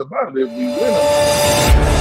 about it if we win them.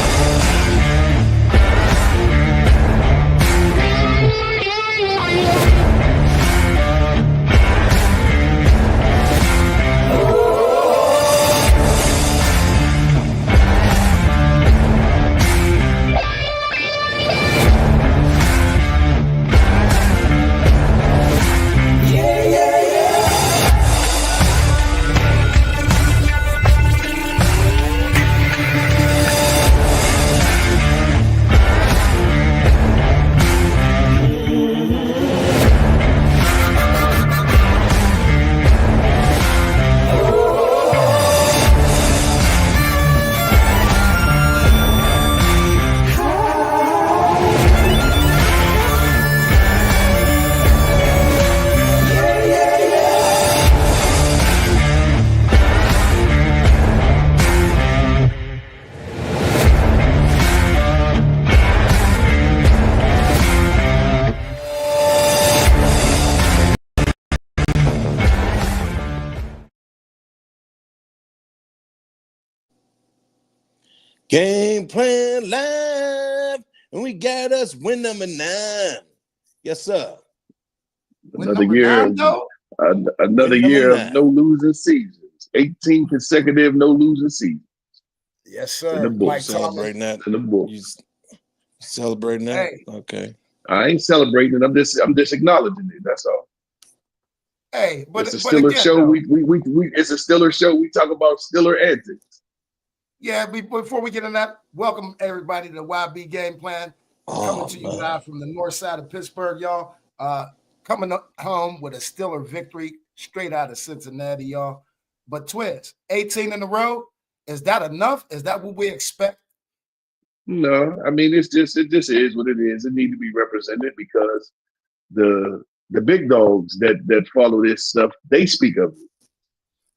Game plan live, and we got us win number 9. Yes, sir. Another year of no losing seasons. 18 consecutive no losing seasons. Yes, sir. In the book. Mike Celebrating that. In the book. You celebrating that? Hey. Okay. I ain't celebrating it. I'm just acknowledging it. That's all. Hey, but it's a Stiller show. Though, it's a Stiller show. We talk about Stiller antics. Yeah, before we get in that, welcome everybody to the YB Game Plan. Coming to you live from the north side of Pittsburgh, y'all. Coming home with a Stiller victory straight out of Cincinnati, y'all. But Twizz, 18 in a row, is that enough? Is that what we expect? No, I mean it just is what it is. It needs to be represented because the big dogs that follow this stuff, they speak of it.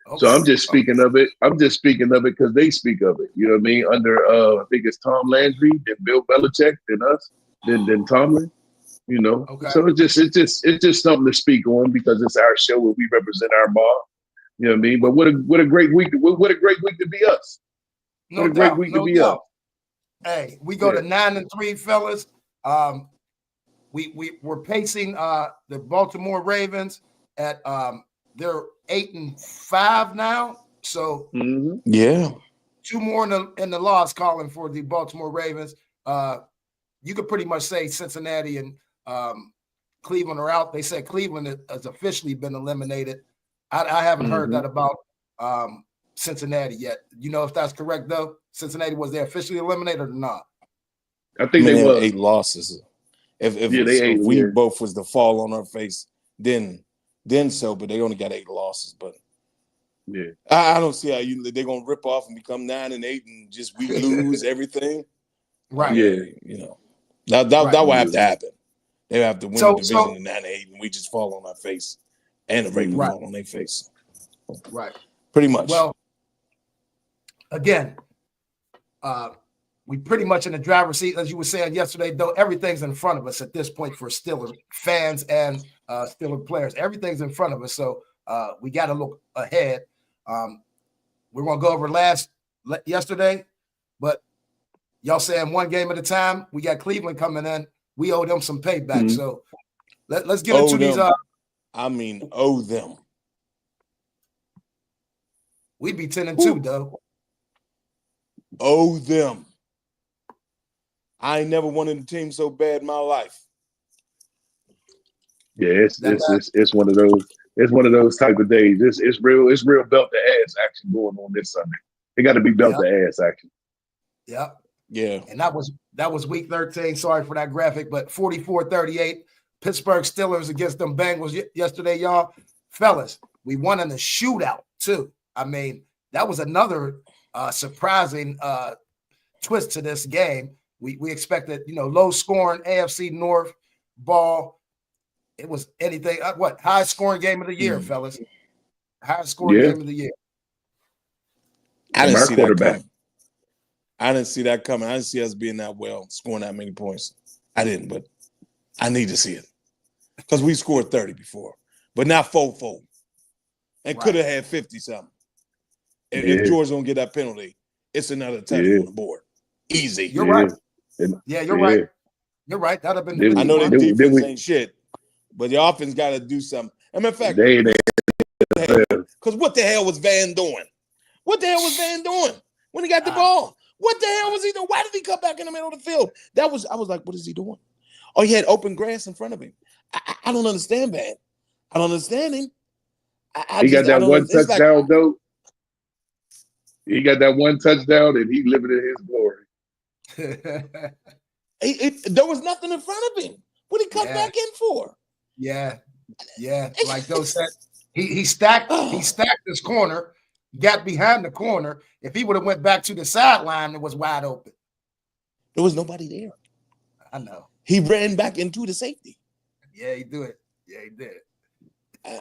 Okay. So I'm just speaking of it. I'm just speaking of it because they speak of it. You know what I mean? Under I think it's Tom Landry, then Bill Belichick, then us, then Tomlin. You know. Okay. So it's just something to speak on because it's our show where we represent our mob. You know what I mean? But what a great week! What a great week to be us. What a great week to be us. Hey, we go to 9-3, fellas. We're pacing the Baltimore Ravens at they're 8-5 now. So yeah, 2 more in the loss column for the Baltimore Ravens. You could pretty much say Cincinnati and Cleveland are out. They said Cleveland has officially been eliminated. I haven't heard that about Cincinnati yet. You know if that's correct though? Cincinnati, was they officially eliminated or not? I think they were 8 losses. If we both was to fall on our face, then so, but they only got 8 losses. But yeah, I don't see how they're gonna rip off and become 9-8 and just we lose everything. Right. Yeah. You know. That will have to happen. They have to win the division in 9-8 and we just fall on our face. And the Ravens fall on their face. Right. Pretty much. Well, again, we pretty much in the driver's seat, as you were saying yesterday, though everything's in front of us at this point for Steelers fans and Steelers players. Everything's in front of us, so we got to look ahead. We're going to go over yesterday, but y'all saying one game at a time. We got Cleveland coming in. We owe them some payback. So let's get into these. Owe them. We'd be 10-2, though. Owe them. I ain't never wanted a team so bad in my life. Yeah, it's one of those. It's one of those type of days. It's real belt to ass action going on this Sunday. It got to be belt to ass action. Yep. Yeah. And that was week 13. Sorry for that graphic, but 44-38. Pittsburgh Steelers against them Bengals yesterday, y'all. Fellas, we won in a shootout too. I mean, that was another surprising twist to this game. We expected, low scoring AFC North ball. It was anything. High scoring game of the year, fellas. High scoring game of the year. I didn't see that coming. I didn't see that coming. I didn't see us being that well, scoring that many points. I didn't, but I need to see it because we scored 30 before, but not 4-4, and could have had 50 something. If George don't get that penalty, it's another touch on the board. Easy. You're right. Yeah, you're right. You're right. That'd have been. I know their defense ain't shit, but the offense got to do something. As a matter of fact, because what the hell was Van doing? What the hell was Van doing when he got the ball? What the hell was he doing? Why did he come back in the middle of the field? I was like, what is he doing? Oh, he had open grass in front of him. I don't understand Van. I don't understand him. He got that one touchdown, though. He got that one touchdown, and he living in his glory. There was nothing in front of him. What did he come back in for? Yeah. Like those said, he stacked his corner, got behind the corner. If he would have went back to the sideline, it was wide open. There was nobody there. I know. He ran back into the safety. Yeah, he did.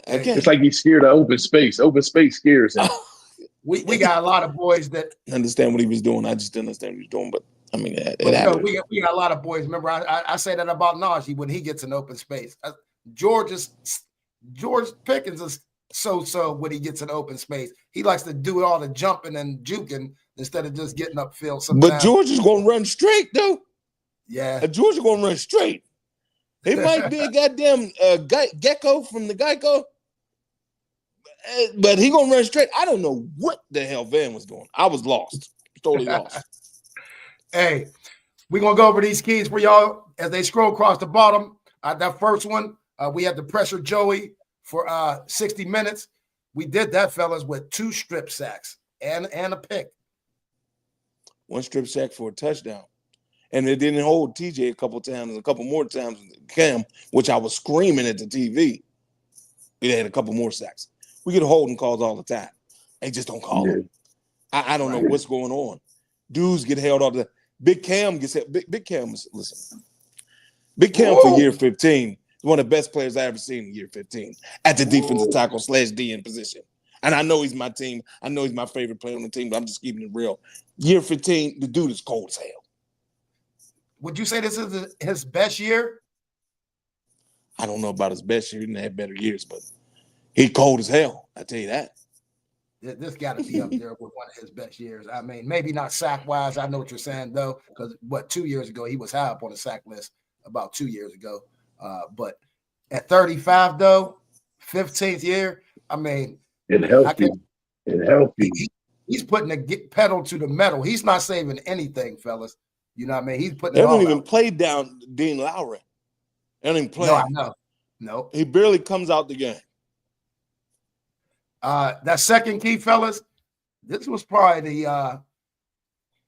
Again, it's like he's scared of open space. Open space scares him. We got a lot of boys that understand what he was doing. I just didn't understand what he was doing, but I mean, we got a lot of boys. Remember, I say that about Najee when he gets an open space. George Pickens is so when he gets an open space. He likes to do all the jumping and juking instead of just getting upfield. But George is going to run straight, though. Yeah, George is going to run straight. He might be a goddamn gecko from the Geico, but he going to run straight. I don't know what the hell Van was doing. I was lost, totally lost. Hey, we're going to go over these keys for y'all as they scroll across the bottom. That first one, we had to pressure Joey for 60 minutes. We did that, fellas, with 2 strip sacks and a pick. 1 strip sack for a touchdown. And it didn't hold TJ a couple times, a couple more times Cam, which I was screaming at the TV. They had a couple more sacks. We get holding calls all the time. They just don't call them. I don't know what's going on. Dudes get held all the time. Big Cam gets held. Big Cam is, listen. Big Cam for year 15 is one of the best players I ever seen in year 15 at the defensive tackle / DN position. And I know he's my team. I know he's my favorite player on the team, but I'm just keeping it real. Year 15, the dude is cold as hell. Would you say this is his best year? I don't know about his best year. He didn't have better years, but he cold as hell. I tell you that. This got to be up there with one of his best years. I mean, maybe not sack-wise. I know what you're saying, though, because, 2 years ago, he was high up on the sack list about 2 years ago. But at 35, though, 15th year, I mean. And healthy. He's putting the pedal to the metal. He's not saving anything, fellas. You know what I mean? He's putting They it all don't even out. play down Dean Lowry. They don't even play. No, I know. No. He barely comes out the game. That second key, fellas, this was probably the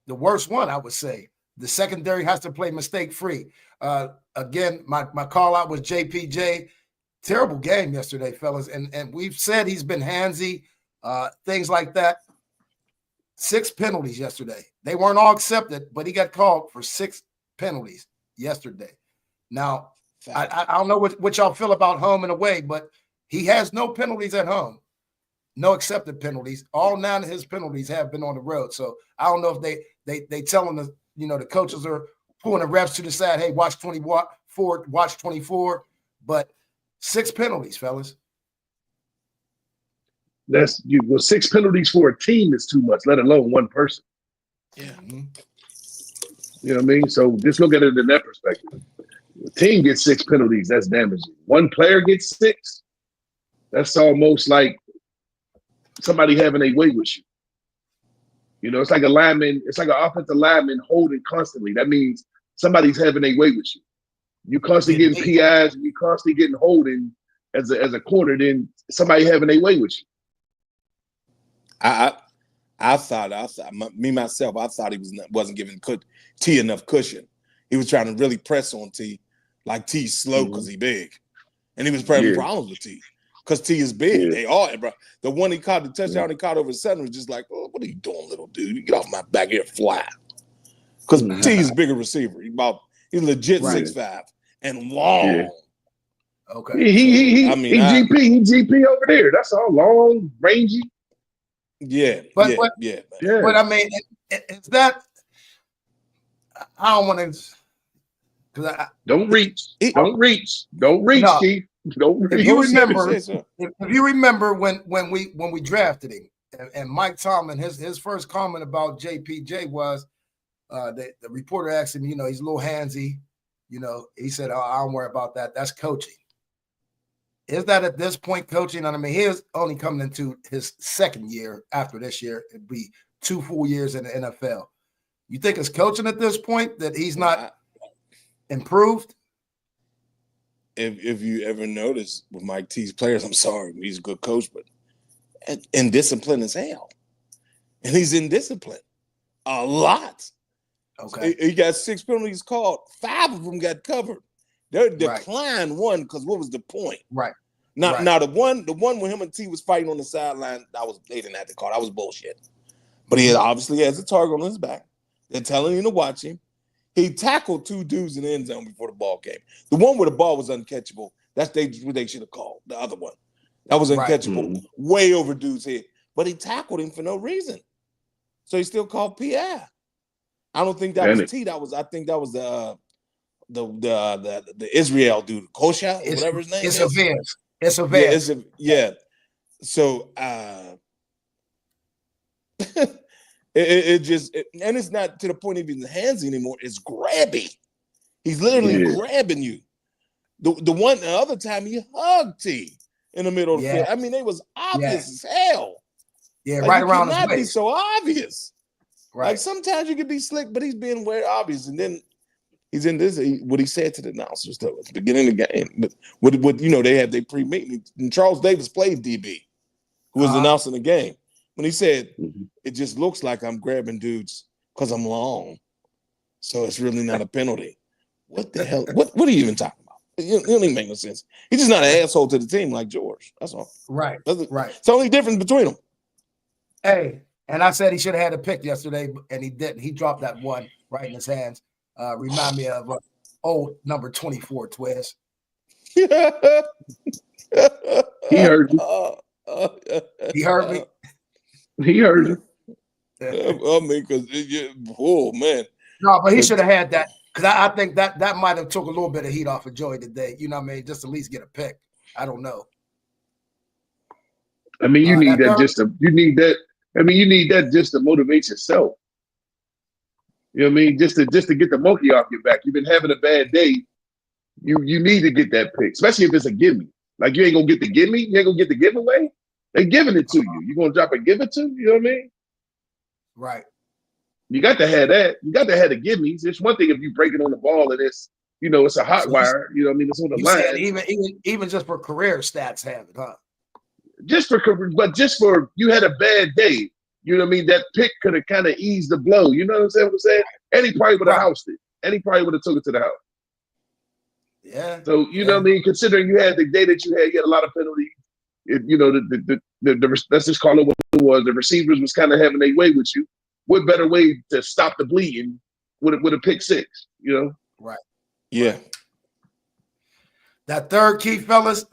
worst one, I would say. The secondary has to play mistake-free. Again, my call-out was JPJ. Terrible game yesterday, fellas. And we've said he's been handsy, things like that. 6 penalties yesterday. They weren't all accepted, but he got called for 6 penalties yesterday. Now, I don't know what y'all feel about home and away, but he has no penalties at home. No accepted penalties. All 9 of his penalties have been on the road. So I don't know if they tell him the coaches are pulling the refs to the side. Hey, watch 24, watch 24. But 6 penalties, fellas. 6 penalties for a team is too much, let alone one person. Yeah. You know what I mean? So just look at it in that perspective. The team gets 6 penalties, that's damaging. One player gets 6, that's almost like somebody having a way with you. You know, it's like a lineman, it's like an offensive lineman holding constantly. That means somebody's having a way with you. You constantly getting PIs, and you constantly getting holding as a corner, then somebody having a way with you. I thought he wasn't giving T enough cushion. He was trying to really press on T, like T's slow because he big, and he was having problems with T because T is big. Yeah. They are, bro. The one he caught the touchdown, he caught over the center was just like, oh, what are you doing, little dude? You get off my back here, fly. Because T is bigger receiver. He's legit 6'5" and long. Yeah. Okay. He GP over there. That's all long, rangy. Yeah, but I mean, it's that. I don't want to. Because don't reach, Keith. Don't reach. If you remember when we drafted him, And Mike Tomlin, his first comment about JPJ was the reporter asked him, he's a little handsy. He said, "Oh, I don't worry about that. That's coaching." Is that at this point coaching? I mean, he is only coming into his second year after this year. It'd be 2 full years in the NFL. You think it's coaching at this point that he's not improved? If you ever notice with Mike T's players, I'm sorry, he's a good coach, but indisciplined as hell. And he's in discipline a lot. Okay. He got 6 penalties called. 5 of them got covered. They declined one because what was the point? Right. Now the one when him and T was fighting on the sideline, they didn't have to call. That was bullshit. But he obviously has a target on his back. They're telling him to watch him. He tackled 2 dudes in the end zone before the ball came. The one where the ball was uncatchable, that's what they should have called. The other one. That was uncatchable, way over dude's head. But he tackled him for no reason. So he still called PI. I don't think that was T. I think that was the Israel dude, Kosha, whatever his name is. It's a Vance. Yeah. So it just and it's not to the point of even hands anymore. It's grabby. He's literally grabbing you. The other time he hugged T in the middle of the field. I mean, it was obvious as hell. Yeah, like, right around his waist. Not be so obvious. Right. Like sometimes you can be slick, but he's being very obvious. And then he's in this. What he said to the announcers though at the beginning of the game. But what they had their pre-meeting. And Charles Davis played DB, who was announcing the game. When he said, "It just looks like I'm grabbing dudes because I'm long, so it's really not a penalty." What the hell? What are you even talking about? It don't even make no sense. He's just not an asshole to the team like George. That's all. Right. Right. It's the only difference between them. Hey, and I said he should have had a pick yesterday, and he didn't. He dropped that one right in his hands. Remind me of old number 24, Twizz. He heard you. He heard me. He heard you. I mean, because man. No, but he should have had that because I think that might have took a little bit of heat off of Joey today. You know what I mean? Just at least get a pick. I don't know. I mean, you need that just to. You need that. I mean, you need that just to motivate yourself. You know what I mean? Just to get the monkey off your back. You've been having a bad day. You need to get that pick, especially if it's a gimme. Like you ain't gonna get the gimme. You ain't gonna get the giveaway. They're giving it to you. You gonna drop and give it to? You know what I mean? Right. You got to have that. You got to have the gimmies. It's one thing if you break it on the ball and it's it's a hot wire. You know what I mean? It's on the line. Even just for career stats, have it, huh? Yeah. So you know what I mean? Considering you had the day that you had a lot of penalties. Let's just call it what it was. The receivers was kind of having their way with you. What better way to stop the bleeding with a pick six? Right. Yeah. That third key, fellas.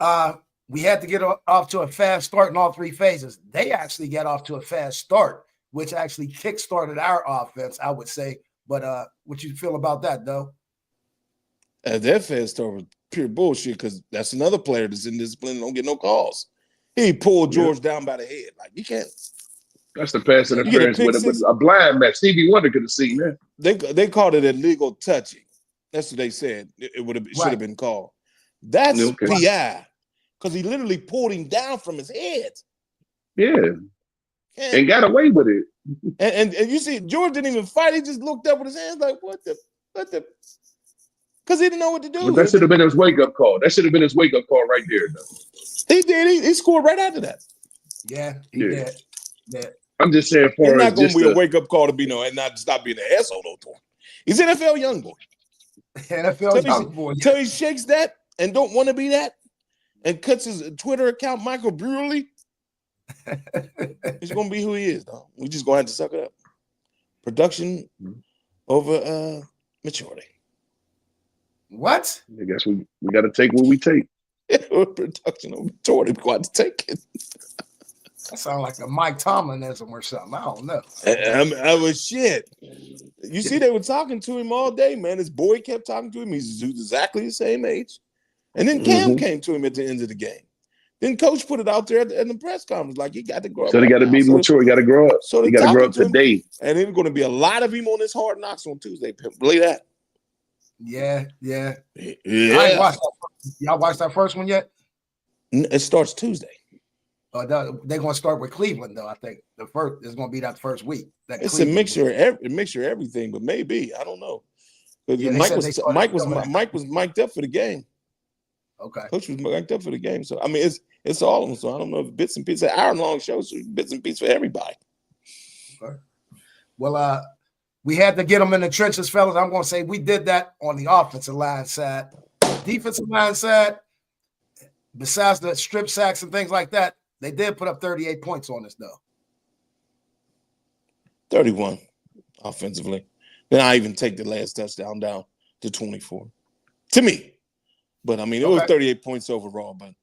We had to get off to a fast start in all 3 phases. They actually got off to a fast start, which actually kick-started our offense, I would say. But what you feel about that, though? That fast start was pure bullshit because that's another player that's indisciplined and don't get no calls. He pulled George down by the head. Like, you can't. That's the pass interference with a blind man. Stevie Wonder could have seen that. They called it illegal touching. That's what they said. It should have been called. That's PI. Because he literally pulled him down from his head. Yeah. And got away with it. And you see, George didn't even fight. He just looked up with his hands like, what the? Because he didn't know what to do. But that should have been his wake-up call. That should have been his wake-up call right there, though. He did. He scored right after that. Yeah, he did. Yeah. I'm just saying it's not going to be a wake-up call to be and not stop being an asshole, though. He's an NFL young boy. NFL young boy. Till he shakes that and don't want to be that, and cuts his Twitter account Michael Brewerly, he's going to be who he is, though. We just going to have to suck it up. Production over maturity. What? I guess we got to take what we take. Production over maturity. We got to take it. That sounds like a Mike Tomlinism or something. I don't know. I was shit. You see, they were talking to him all day, man. His boy kept talking to him. He's exactly the same age. And then Cam came to him at the end of the game. Then coach put it out there in the press conference, like he got to grow up. So they got to be mature. He got to grow up. So he got to grow up today. And there's going to be a lot of him on this Hard Knocks on Tuesday. Believe that. Yeah. Yeah. Y'all watched that first one yet? It starts Tuesday. They're going to start with Cleveland, though. I think the first is going to be that first week. It's a mixture of everything, but maybe I don't know. Yeah, Mike was mic'd up for the game. Okay, coach was mic'd up for the game. So I mean, it's all of them. So I don't know if bits and pieces. An hour-long show, so bits and pieces for everybody. Okay. Well, we had to get them in the trenches, fellas. I'm going to say we did that on the offensive line side. Defensive line side, besides the strip sacks and things like that, they did put up 38 points on us, though. 31 offensively. Then I even take the last touchdown down to 24. To me. But, I mean, it was 38 points overall. But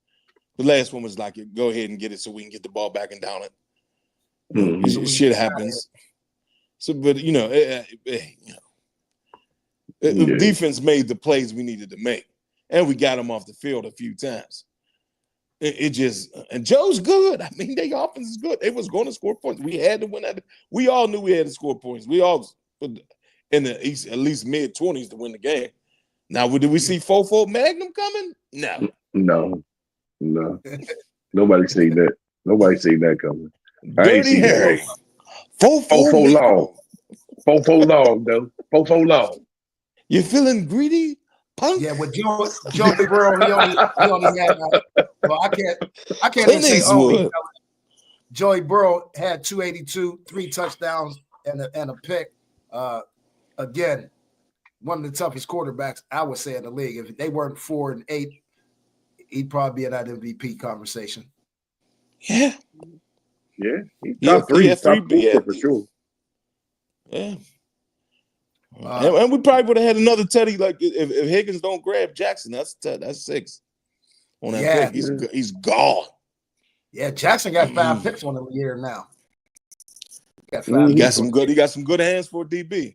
the last one was like, go ahead and get it so we can get the ball back and down it. Mm-hmm. Shit happens. So, but, the defense made the plays we needed to make. And we got them off the field a few times. And Joe's good. I mean, their offense is good. They was going to score points. We had to win that. We all knew we had to score points. We all put in the at least mid-20s to win the game. Now, did we see 4-4 Magnum coming? No. Nobody seen that. Nobody seen that coming. Dirty Harry. 4-4 long. 4-4 long, though. 4-4 long. You feeling greedy? Punk? Yeah, with Joe Burrow, he only had. Well, I can't even say. Joey Burrow had 282, 3 touchdowns, and a pick. Again, one of the toughest quarterbacks I would say in the league. If they weren't 4 and 8, he'd probably be in that MVP conversation. Yeah. He's top 3 for sure. Yeah. And we probably would have had another Teddy, like if Higgins don't grab Jackson, that's 6 on that pick. He's gone. Yeah, Jackson got 5 picks on him a year now. He got some good hands for DB.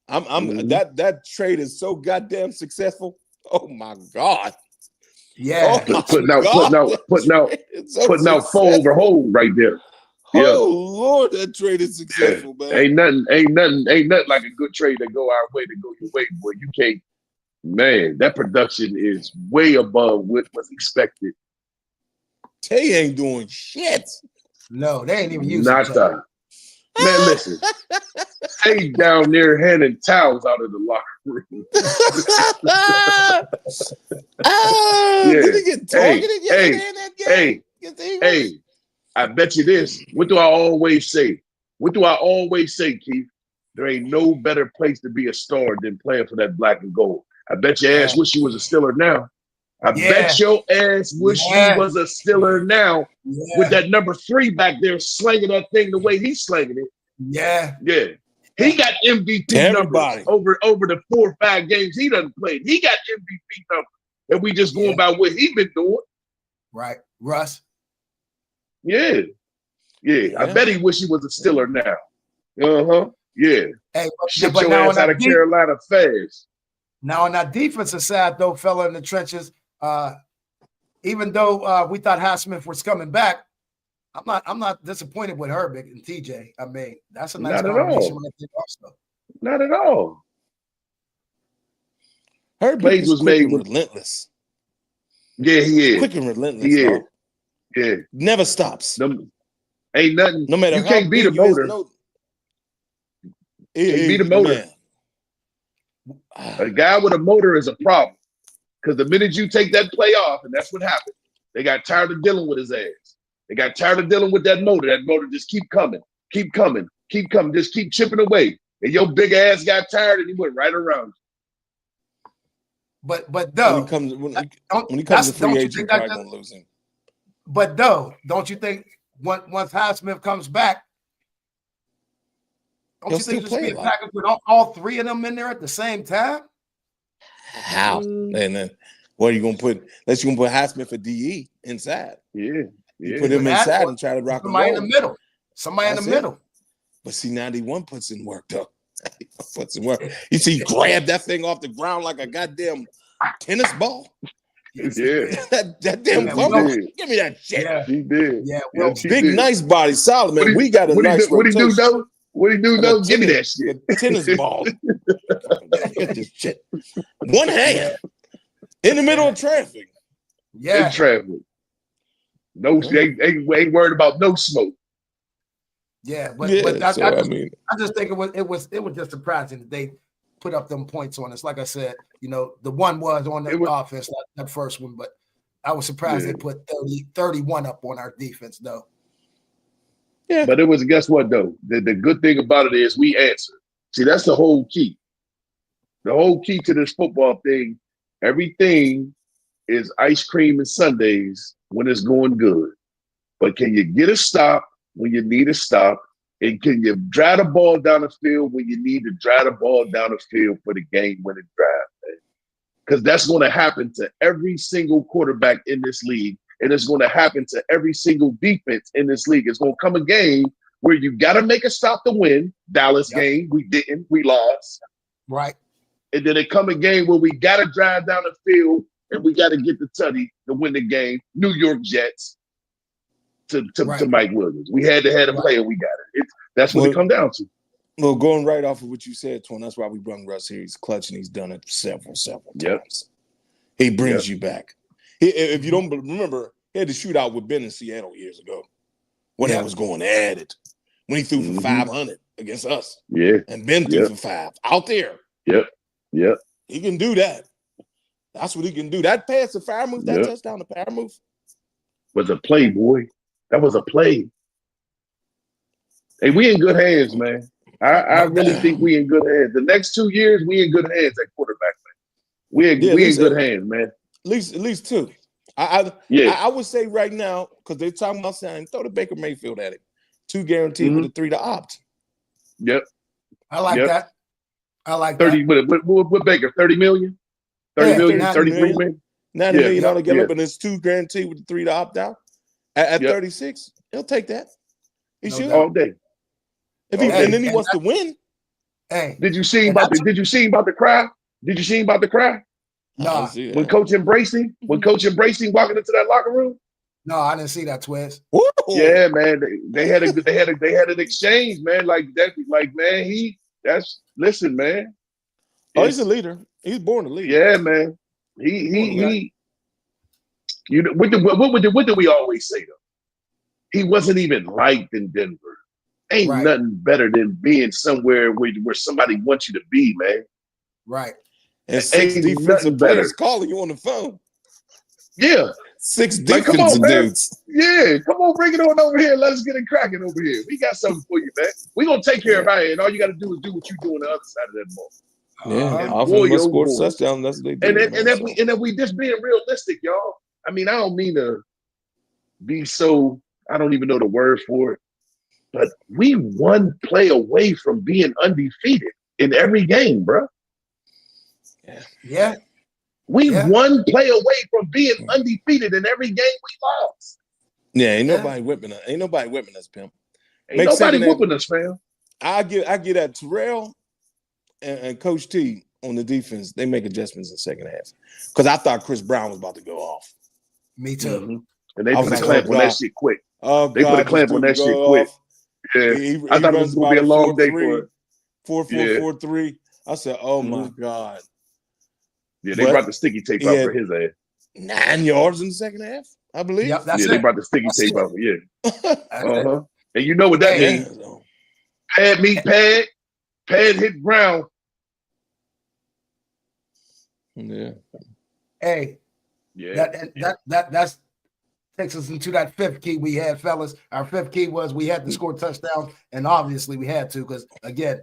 That trade is so goddamn successful. Oh my God. Yeah. Putting out 4 over hold right there. Oh Lord, that trade is successful, man. Ain't nothing like a good trade that go our way to go your way, boy. You can't, man. That production is way above what was expected. Tay ain't doing shit. No, they ain't even using it. Man, listen. Tay down there handing towels out of the locker room. Did he get targeted yesterday in that game? Hey. I bet you this. What do I always say? Keith? There ain't no better place to be a star than playing for that black and gold. I bet your ass wish you was a Steeler now. I bet your ass wish you was a Steeler now with that number 3 back there slinging that thing the way he's slinging it. Yeah. He got MVP numbers over the 4 or 5 games he done played. He got MVP numbers. And we just going about what he been doing. Right. Russ. Yeah. I bet he wish he was a Steeler now. Yeah. Hey, ship your ass out of Carolina fast. Now on that defensive side, though, fella in the trenches, even though we thought Highsmith was coming back, I'm not disappointed with Herbig and TJ. I mean, that's a nice combination. Not at all. Herbig was made relentless. Yeah, he is quick and relentless. Yeah. Never stops. Ain't nothing. No matter you can't beat a motor. Can't beat a motor. A guy with a motor is a problem. Because the minute you take that play off, and that's what happened, they got tired of dealing with his ass. They got tired of dealing with that motor. That motor just keep coming. Just keep chipping away. And your big ass got tired and he went right around. But though, when he comes to free agent, probably gonna lose him. But though, don't you think once Highsmith comes back, don't you think this be a package with all 3 of them in there at the same time? How? And then what are you gonna put? Unless you're gonna put Highsmith for DE inside. You put him inside and try to rock somebody in the middle. But see, 91 puts in work though. You see, he grabbed that thing off the ground like a goddamn tennis ball. Yes, that damn fumble. Give me that shit. Yeah, she did. Yeah, well, big, nice body, solid man. We got a nice rotation. What he do, though? What he do, though? Give me that shit. Tennis ball. Get this shit. One hand in the middle of traffic. In traffic. No, ain't worried about no smoke. Yeah, but I mean, I just think it was just surprising that they put up them points on us. Like I said, the one was on the offense, that first one, but I was surprised they put 31 up on our defense, though. Yeah. But it was, guess what, though? The good thing about it is we answered. See, that's the whole key. The whole key to this football thing, everything is ice cream and sundaes when it's going good. But can you get a stop when you need a stop? And can you drive the ball down the field when you need to drive the ball down the field for the game-winning drive? Because that's going to happen to every single quarterback in this league. And it's going to happen to every single defense in this league. It's going to come a game where you got to make a stop to win. Dallas game, we didn't. We lost. Right. And then it come a game where we got to drive down the field and we got to get the tutty to win the game. New York Jets to Mike Williams. We had to have a play and we got it. That's what it come down to. Well, going right off of what you said, Twan, that's why we brought Russ here. He's clutch and he's done it several times. He brings you back. If you don't remember, he had the shootout with Ben in Seattle years ago when he was going at it. When he threw for 500 against us. Yeah. And Ben threw for 5 out there. Yep. He can do that. That's what he can do. That pass, the fire move, that touchdown, the power move. Was a play, boy. That was a play. Hey, we in good hands, man. I really think we in good hands. The next 2 years, we in good hands at quarterback, man. We in good hands, man. At least 2. I would say right now, because they're talking about saying, throw the Baker Mayfield at it. 2 guaranteed with a 3 to opt. Yep. I like that. I like 30, that. What Baker? 30 million? 30 million? 33 million? $90 million together up, and it's 2 guaranteed with the 3 to opt out. At 36, he'll take that. He should all day. And then he wants to win. Hey, did you see him about the cry? Did you see him about the cry? No. When Coach embraced him, walking into that locker room. No, I didn't see that, Twizz. Yeah, man. They had an exchange, man. Like that. Like, man, listen, man. He's a leader. He's born a leader. Yeah, man. He. You know what do we always say though? He wasn't even liked in Denver. Ain't nothing better than being somewhere where somebody wants you to be, man. Right. And 6 defensive players calling you on the phone. Yeah. 6 defensive dudes. Yeah, come on, bring it on over here. Let us get it cracking over here. We got something for you, man. We're going to take care of it, and all you got to do is do what you do on the other side of that ball. Yeah, offense scored a touchdown. That's what they do. And if we just being realistic, y'all. I mean, I don't mean to be so, I don't even know the word for it, but we one play away from being undefeated in every game, bro. Yeah. We one play away from being undefeated in every game we lost. Yeah, ain't nobody whipping us. Ain't nobody whipping us, pimp. Ain't nobody whipping us, fam. I get that Terrell and Coach T on the defense. They make adjustments in the second half because I thought Chris Brown was about to go off. Me too. Mm-hmm. And they put a clamp on that shit quick. Oh, they put a clamp on that shit quick. Yeah, I thought it was going to be a long day for it. 4-4-4-3. I said, oh my God. Yeah, they brought the sticky tape out for his ass. 9 yards in the second half, I believe. Yep, they brought the sticky tape out. Yeah. And you know what that means. Pad meet pad. Pad hit ground. Yeah. Hey. Yeah. That's takes us into that 5th key we had, fellas. Our 5th key was we had to score touchdowns, and obviously we had to because, again,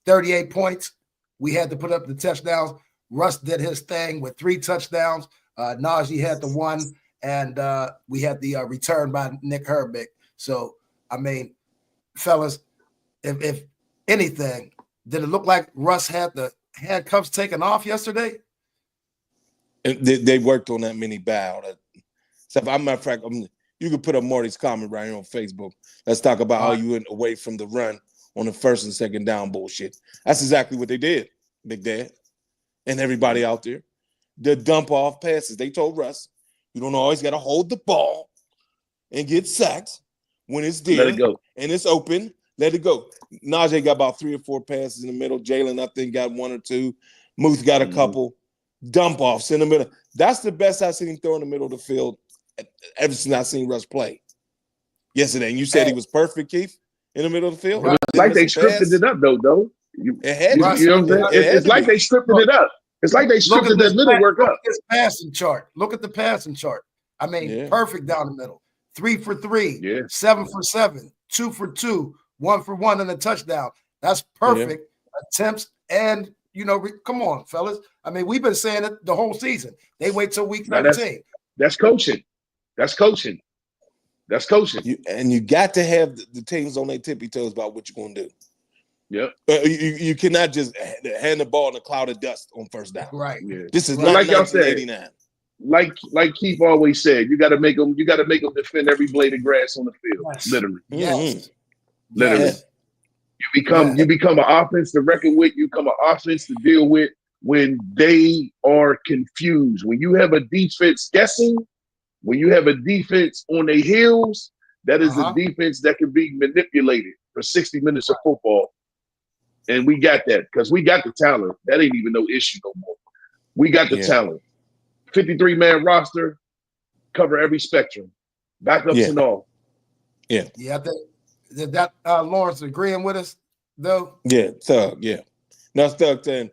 38 points. We had to put up the touchdowns. Russ did his thing with 3 touchdowns. Najee had the 1, and we had the return by Nick Herbig. So, I mean, fellas, if anything, did it look like Russ had the handcuffs taken off yesterday? They worked on that mini bow. So, as a matter of fact, you could put up Marty's comment right here on Facebook. Let's talk about how you went away from the run on the 1st and 2nd down bullshit. That's exactly what they did, Big Dad, and everybody out there. the dump off passes. They told Russ, you don't always got to hold the ball and get sacked when it's there. Let it go. And it's open. Let it go. Najee got about 3 or 4 passes in the middle. Jalen, I think, got 1 or 2. Muth got a couple. Dump offs in the middle. That's the best I've seen him throw in the middle of the field ever since I've seen Russ play yesterday. And you said he was perfect, Keith, in the middle of the field? It's like they scripted it up, though. You know what I'm saying? It's like they scripted it up. It's like they scripted that middle work up. Look at this passing chart. Look at the passing chart. I mean, perfect down the middle. 3 for 3, 7 for 7, 2 for 2, 1 for 1, and a touchdown. That's perfect attempts. And, you know, come on, fellas. I mean, we've been saying it the whole season. They wait till week 17. That's coaching. That's coaching. That's coaching. And you got to have the teams on their tippy toes about what you're going to do. Yep. You cannot just hand the ball in a cloud of dust on first down. Right. Yeah. This is not like 1989. Like Keith always said, you got to make them defend every blade of grass on the field. Yes. Literally. Yes. Literally. Yes. You become an offense to reckon with. You become an offense to deal with when they are confused. When you have a defense guessing, when you have a defense on their heels, that is a defense that can be manipulated for 60 minutes of football. And we got that because we got the talent. That ain't even no issue no more. We got the talent. 53-man roster, cover every spectrum, backups and all. Yeah. I think that Lawrence agreeing with us though. Yeah, Thug. Yeah, now Thug saying,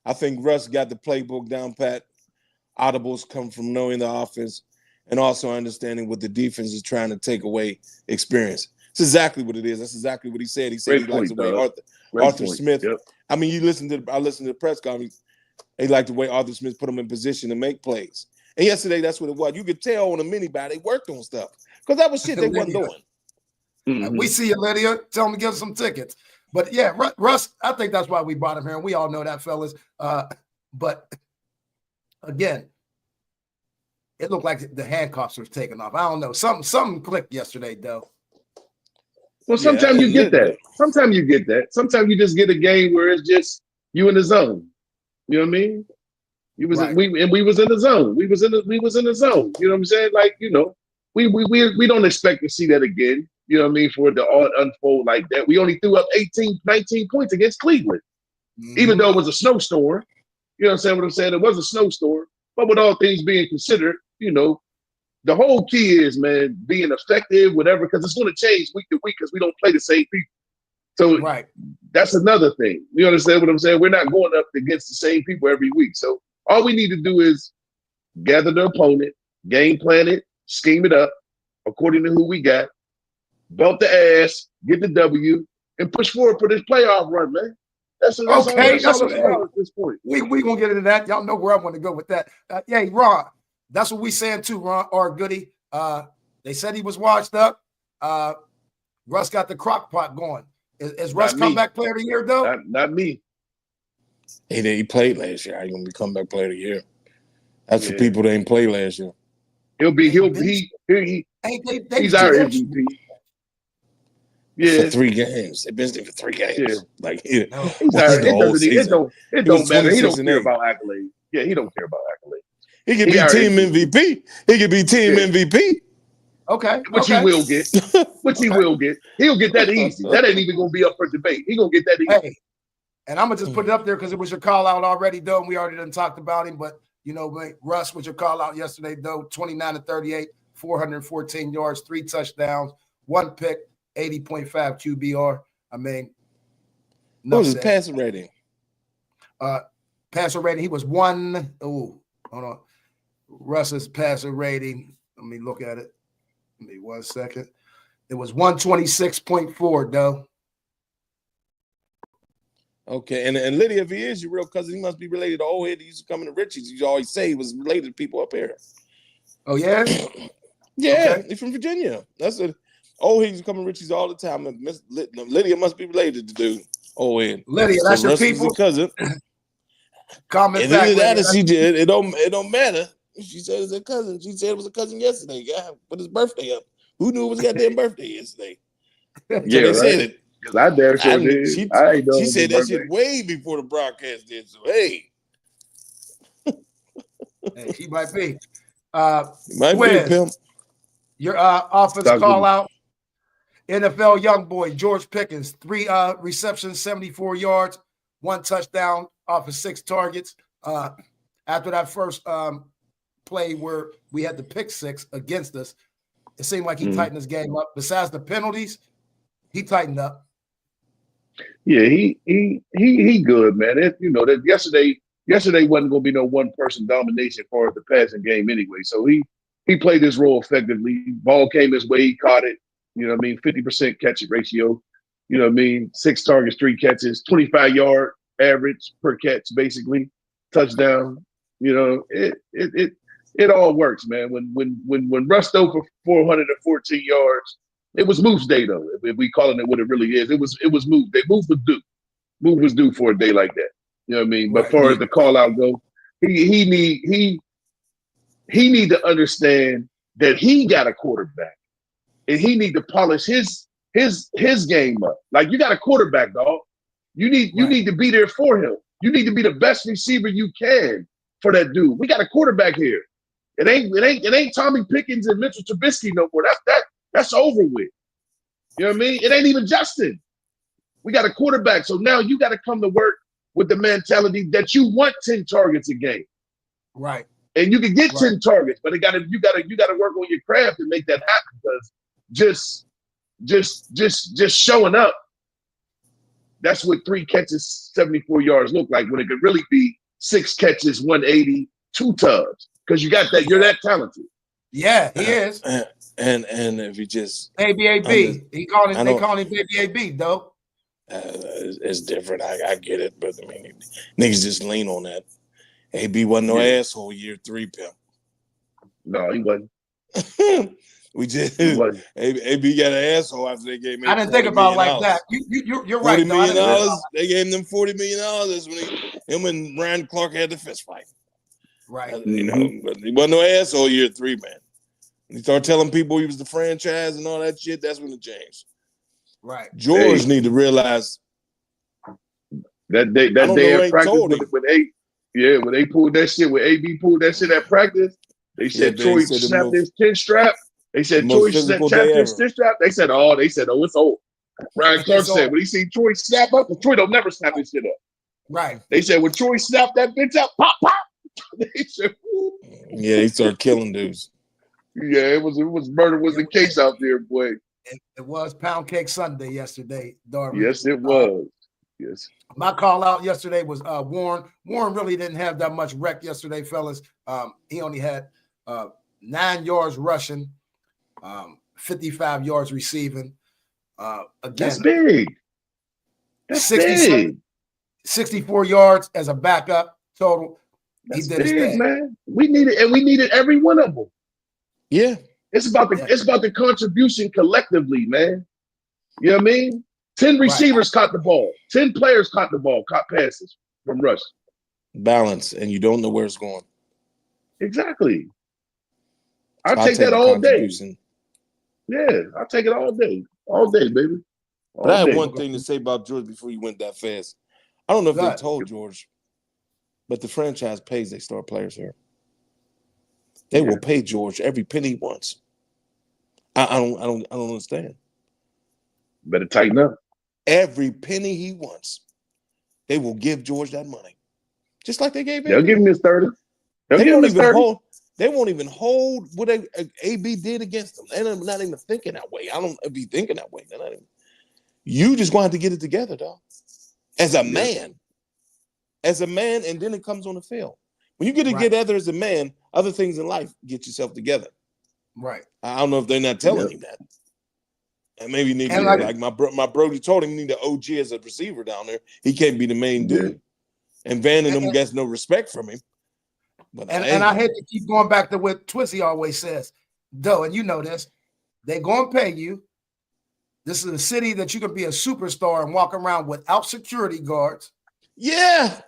I think Russ got the playbook down pat. Audibles come from knowing the offense and also understanding what the defense is trying to take away experience. It's exactly what it is. That's exactly what he said. He said he likes the way Arthur Smith. Yep. I mean, I listened to the press conference. They like the way Arthur Smith put them in position to make plays. And yesterday, that's what it was. You could tell on the mini-buy they worked on stuff because that was shit they wasn't doing. Mm-hmm. We see you, Lydia. Tell them to give us some tickets. But yeah, Russ, I think that's why we brought him here. And we all know that, fellas. But again, it looked like the handcuffs were taken off. I don't know. Something clicked yesterday, though. Well, sometimes you get that. Sometimes you get that. Sometimes you just get a game where it's just you in the zone. You know what I mean? We was in the zone. We was in the zone. You know what I'm saying? Like, you know, we don't expect to see that again. You know what I mean? For it to all unfold like that. We only threw up 18, 19 points against Cleveland, even though it was a snowstorm. You know what I'm saying? It was a snowstorm. But with all things being considered, you know, the whole key is, man, being effective, whatever, because it's going to change week to week because we don't play the same people. So that's another thing. You understand what I'm saying? We're not going up against the same people every week. So all we need to do is gather the opponent, game plan it, scheme it up according to who we got, belt the ass, get the W, and push forward for this playoff run, man. That's all at this point. We gonna get into that. Y'all know where I want to go with that. Ron, that's what we saying too, Ron or Goody. They said he was washed up. Russ got the crock pot going. Is Russ comeback player of the year though? Not me. He played last year. How you gonna be comeback player of the year? That's for people that ain't play last year. He's our MVP. Yeah, for 3 games. They've been there for 3 games. Yeah. Like it don't matter. He don't care about accolades. Yeah, he don't care about accolades. He could be team MVP. He could be team MVP. Okay. Which he will get. He will get. He'll get that easy. That ain't even gonna be up for debate. He gonna get that easy. Hey, and I'm gonna just put it up there because it was your call out already, though. And we already done talked about him, but you know, Russ was your call out yesterday, though. 29-38, 414 yards, 3 touchdowns, 1 pick, 80.5 QBR. I mean, what was his passer rating? Passer rating, he was 1. Oh, hold on. Russ's passer rating. Let me look at it. Give me 1 second. It was 126.4, though. Okay, and Lydia, if he is your real cousin, he must be related to old head. He used to come to Richie's. You always say he was related to people up here. Oh, yeah? Yeah, he's from Virginia. That's it. Old head used to come to Richie's all the time. And Lydia must be related to dude. Old head. Lydia, that's your people. Cousin. Comment back. It don't matter. She said it's a cousin. She said it was a cousin yesterday. Yeah, put his birthday up. Who knew it was goddamn birthday yesterday? Yeah, they said it. Because I dare sure did. She said that shit way before the broadcast did. So hey. Hey, he might be. Might be Twizz, a pimp. your offense call out. NFL young boy George Pickens, 3 receptions, 74 yards, 1 touchdown off of 6 targets. After that first play where we had the pick 6 against us, it seemed like he tightened his game up. Besides the penalties, he tightened up. Yeah, he good, man. That yesterday wasn't gonna be no one person domination for the passing game anyway. So he played his role effectively. Ball came his way, he caught it. 50% catch ratio. 6 targets, 3 catches, 25-yard average per catch, basically. Touchdown. It all works, man. When Russ threw for 414 yards, it was Moose Day though. If we calling it what it really is, it was Moose Day. Moose was due. Moose was due for a day like that. You know what I mean? But as far as the call out go, he need to understand that he got a quarterback. And he need to polish his game up. Like, you got a quarterback, dog. You need to be there for him. You need to be the best receiver you can for that dude. We got a quarterback here. It ain't Tommy Pickens and Mitchell Trubisky no more. That's over with. You know what I mean? It ain't even Justin. We got a quarterback. So now you got to come to work with the mentality that you want 10 targets a game. Right. And you can get 10 targets, but you gotta work on your craft to make that happen, because just showing up, that's what 3 catches, 74 yards look like, when it could really be 6 catches, 180, 2 tubs. Because you got that, you're that talented. Yeah, he is. And if you just Baby AB, they call him Baby AB, though. It's different. I get it, but I mean, niggas just lean on that. AB wasn't no asshole year 3, pimp. No, he wasn't. We just AB got an asshole after they gave me. I didn't think about it like that. You're right. $40 million. They gave him $40 million when him and Ryan Clark had the fist fight. Right. But he wasn't no asshole year 3, man. When he started telling people he was the franchise and all that shit, that's when it changed. Right. George need to realize that day in practice when they pulled that shit, when AB pulled that shit at practice, they said Troy snapped his chin strap. They said Troy snapped his chin strap. They said, oh, it's old. Ryan Clark said when he seen Troy snap up, because Troy don't never snap his shit up. Right. They said when Troy snapped that bitch up, pop, pop. They said, yeah, he started killing dudes. Yeah, it was murder was the case out there, boy. It was Pound Cake Sunday yesterday, Darwin. Yes, it was. Yes. My call out yesterday was Warren. Warren really didn't have that much wreck yesterday, fellas. He only had 9 yards rushing, 55 yards receiving. Again, that's big. That's big. 64 yards as a backup total. That's big, man. We needed every one of them. Yeah. It's about the contribution collectively, man. You know what I mean? 10 receivers caught the ball. 10 players caught the ball, caught passes from Rush. Balance, and you don't know where it's going. Exactly. I'll take that all day. Yeah, I'll take it all day. All day, baby. But I have one thing to say about George before you went that fast. I don't know if they told George, but the franchise pays their star players here. They will pay George every penny he wants. I don't understand. Better tighten up. Every penny he wants, they will give George that money, just like they gave him. They'll give him his 30. They won't even hold what AB did against them. They're not even thinking that way. I don't be thinking that way. They're not even. You just want to get it together, dog. As a man, and then it comes on the field. When you get together as a man, other things in life get yourself together. Right. I don't know if they're not telling him that. And maybe you need to, like my Brody told him, you need to OG as a receiver down there. He can't be the main dude. And Van and them gets no respect from him. But I hate to keep going back to what Twizzy always says, though, and you know this, they're going to pay you. This is a city that you can be a superstar and walk around without security guards. Yeah.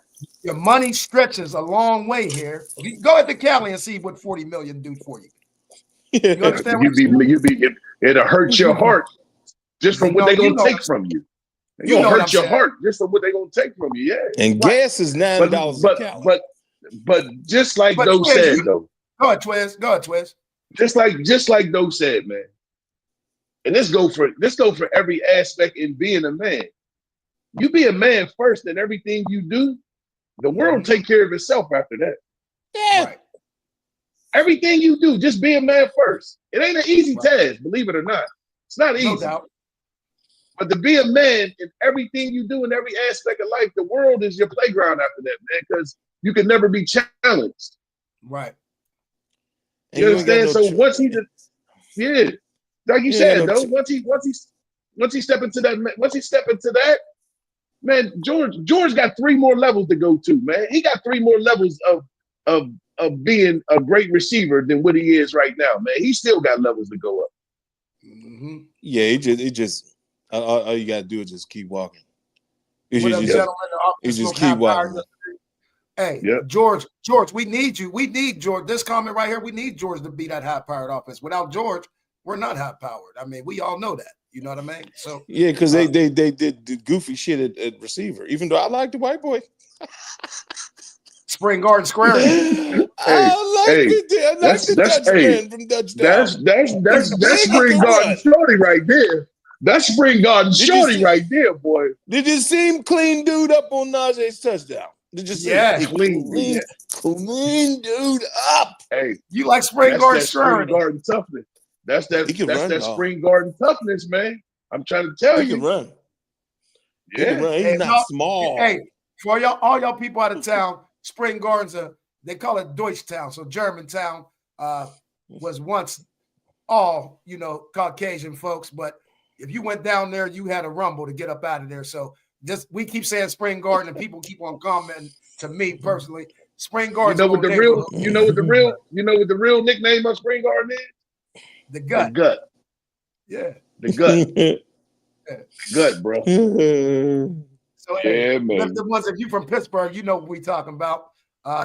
Your money stretches a long way here. You go to Cali and see what $40 million do for you. You understand it'll hurt your heart just from what they're going to take from you. It'll hurt your heart just from what they're going to take from you. Yeah. And gas is $9 a gallon. But just like But Doe Twizz, said, though. Go ahead, Twizz. Just like Doe said, man. And let's go for every aspect in being a man. You be a man first in everything you do. The world take care of itself after that. Yeah. Right. Everything you do, just be a man first. It ain't an easy task, believe it or not. It's not easy. No doubt. But to be a man in everything you do in every aspect of life, the world is your playground after that, man, because you can never be challenged. Right. You understand? So once he just, like you said, though, once he step into that, man, George got 3 more levels to go to, man. He got 3 more levels of being a great receiver than what he is right now, man. He still got levels to go up. Mm-hmm. Yeah, it just all you gotta do is just keep walking. You just keep walking. Hey, George, we need you. We need George. This comment right here, we need George to be that high-powered offense. Without George, we're not high-powered. I mean, we all know that. You know what I mean? So yeah, because they did goofy shit at receiver. Even though I like the white boy. Spring Garden Square. That's Dutchman from Dutchtown. That's Spring Garden Shorty right there. That's Spring Garden Shorty right there, boy. Did you see him clean dude up on Najee's touchdown? Did you see him? Clean dude up. Hey, you like Spring Garden Spring Garden toughness. That's that Spring Garden toughness, man. I'm trying to tell you. He can run. Yeah. He can run. He's not small. Hey, for all y'all people out of town, Spring Garden's they call it Deutschtown. So Germantown was once all, Caucasian folks. But if you went down there, you had a rumble to get up out of there. So we keep saying Spring Garden, and people keep on commenting to me personally. Spring Garden. You know what the real nickname of Spring Garden is? The gut. The gut. Yeah. The gut. The gut, bro. So man. The ones, if you from Pittsburgh, you know what we talking about.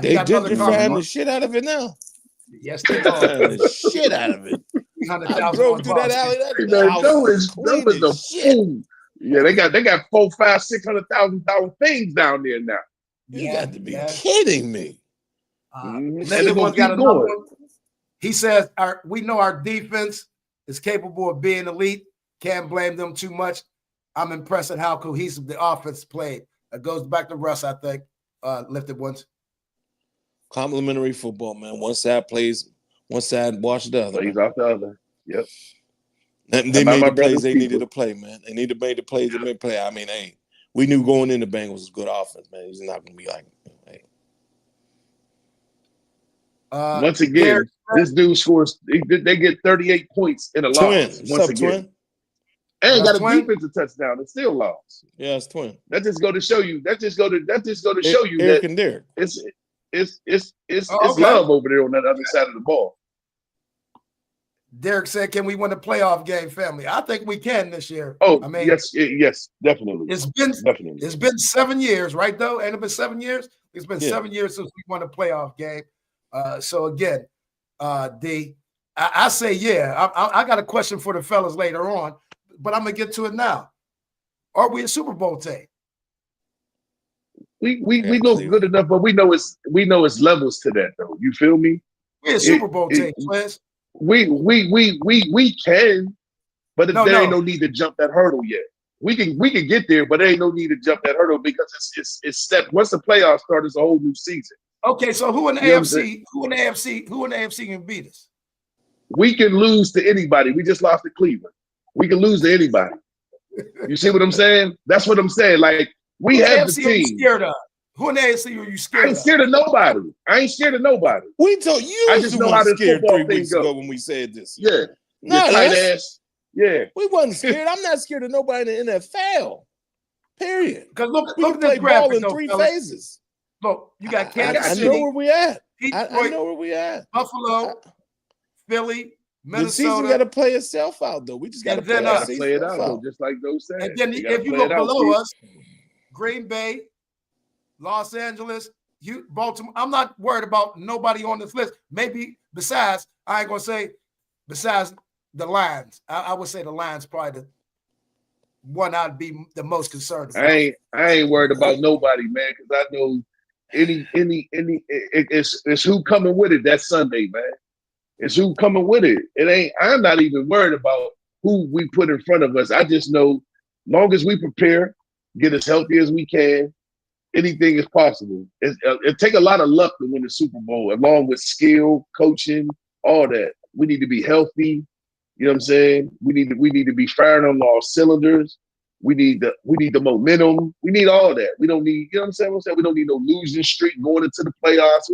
They gentrifying the shit out of it now. Yes, they are. The shit out of it. I drove through that alley. That is the food. Yeah, they got 400,000, 500,000, 600,000 things down there now. You got to be kidding me. One's got another one. He says, we know our defense is capable of being elite. Can't blame them too much. I'm impressed at how cohesive the offense played. It goes back to Russ, I think, lifted once. Complementary football, man. One side plays, one side watch the other. Plays off the other. Yep. They made the plays they needed to play, man. They needed to make the plays they made to play. I mean, hey, we knew going into Bengals was good offense, man. He's not going to be like, hey. Once again, this dude scores. They get 38 points in a loss. Once again. Twin? And got a defensive touchdown and still lost. Yeah, it's Twin. That just go to show you. That just go to show you Eric that and Derek. It's love over there on that other side of the ball. Derek said, "Can we win a playoff game, family?" I think we can this year. Oh, I mean, yes, definitely. It's been 7 years, right? Though, ain't it been 7 years? It's been 7 years since we won a playoff game. So again, I say, I got a question for the fellas later on, but I'm gonna get to it now. Are we a Super Bowl team? We look good enough, but we know it's levels to that, though. You feel me? We're a Super Bowl team, Twizz. We can, but there ain't no need to jump that hurdle yet. We can get there, but there ain't no need to jump that hurdle because it's step. Once the playoffs start, it's a whole new season. Okay, so who in the AFC? Who in the AFC can beat us? We can lose to anybody. We just lost to Cleveland. We can lose to anybody. You see what I'm saying? That's what I'm saying. Like we have the team. Are you scared of? Who in the AFC are you scared of? I ain't scared of nobody. I ain't scared of nobody. We told you. I just know how this scared football 3 thing weeks goes. ago when we said this. Yeah, not tight ass. Yeah, we wasn't scared. I'm not scared of nobody in the NFL. Period. Because look at this ball in 3 phases. Look, you got Kansas City. I know where we at. Detroit, I know where we at. Buffalo, Philly, Minnesota. The season got to play itself out, though. We just got to play it out, though, just like those said. And then if you look below us, Green Bay, Los Angeles, Baltimore. I'm not worried about nobody on this list. Maybe besides, I ain't gonna say besides the Lions. I would say the Lions probably the one I'd be the most concerned about. I ain't worried about nobody, man, because I know It's who coming with it that Sunday, man. It's who coming with it. It ain't. I'm not even worried about who we put in front of us. I just know, long as we prepare, get as healthy as we can, anything is possible. It take a lot of luck to win the Super Bowl, along with skill, coaching, all that. We need to be healthy. You know what I'm saying? We need to be firing on all cylinders. We need the momentum. We need all that. We don't need, you know what I'm saying? We don't need no losing streak going into the playoffs.